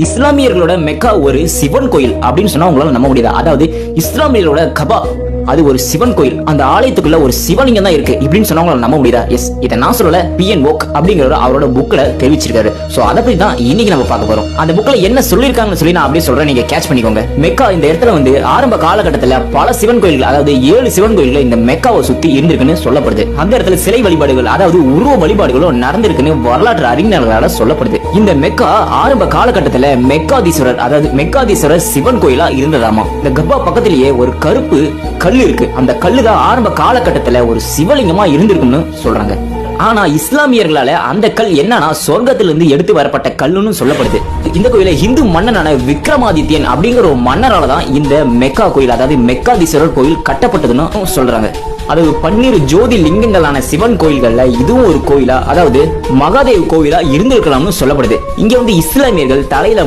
இஸ்லாமியர்களோட Mecca ஒரு சிவன் கோயில் அப்படின்னு சொன்னா உங்களால நம்ப முடியாது. அதாவது இஸ்லாமியர்களோட கபா அது ஒரு சிவன் கோயில். அந்த ஆலயத்துக்குள்ள ஒரு சிவலிங்கம் தான் இருக்கு இப்படின்னு சொன்னா உங்களால நம்ப முடியுதா? எஸ், இதை நான் சொல்லல, PN வோக் அப்படிங்கிற அவரோட புக்ல தெரிவிச்சிருக்காரு. சோ அதை பத்தி தான் இன்னைக்கு நம்ம பார்க்க போறோம். அந்த புக்ல என்ன சொல்லிருக்காங்கன்னு சொல்லி நான் அப்படியே சொல்றேன், நீங்க கேட்ச் பண்ணிக்கோங்க. மெக்கா இந்த இடத்துல ஆரம்ப காலகட்டத்துல பல சிவன் கோயில்கள், அதாவது 7 சிவன் கோயில்கள் இந்த மெக்காவை சுத்தி இருந்திருக்குன்னு சொல்லப்படுது. அந்த இடத்துல சிலை வழிபாடுகள், அதாவது உருவ வழிபாடுகளும் நடந்திருக்குன்னு வரலாற்று அறிஞர்களால சொல்லப்படுது. இந்த மெக்கா ஆரம்ப காலகட்டத்துல மெக்காதீஸ்வரர், அதாவது மெக்காதீஸ்வரர் சிவன் கோயிலா இருந்ததாமா. இந்த கர்ப்பா பக்கத்திலேயே ஒரு கருப்பு கல்லு இருக்கு. அந்த கல்லு தான் ஆரம்ப காலகட்டத்துல ஒரு சிவலிங்கமா இருந்திருக்குன்னு சொல்றாங்க. ஆனா இஸ்லாமியர்களால அந்த கல் என்னன்னா சொர்க்கத்திலிருந்து எடுத்து வரப்பட்ட கல்லுன்னு சொல்லப்படுது. இந்த கோயில இந்து மன்னனான விக்ரமாதித்யன் அப்படிங்கிற ஒரு மன்னரால தான் இந்த மெக்கா கோயில், அதாவது மெக்காதீஸ்வரர் கோயில் கட்டப்பட்டதுன்னு சொல்றாங்க. அதாவது 12 ஜோதி லிங்கங்களான சிவன் கோயில்கள்ல இதுவும் ஒரு கோயிலா, அதாவது மகாதேவ் கோயிலா இருந்திருக்கலாம்னு சொல்லப்படுது. இங்க இஸ்லாமியர்கள் தலையில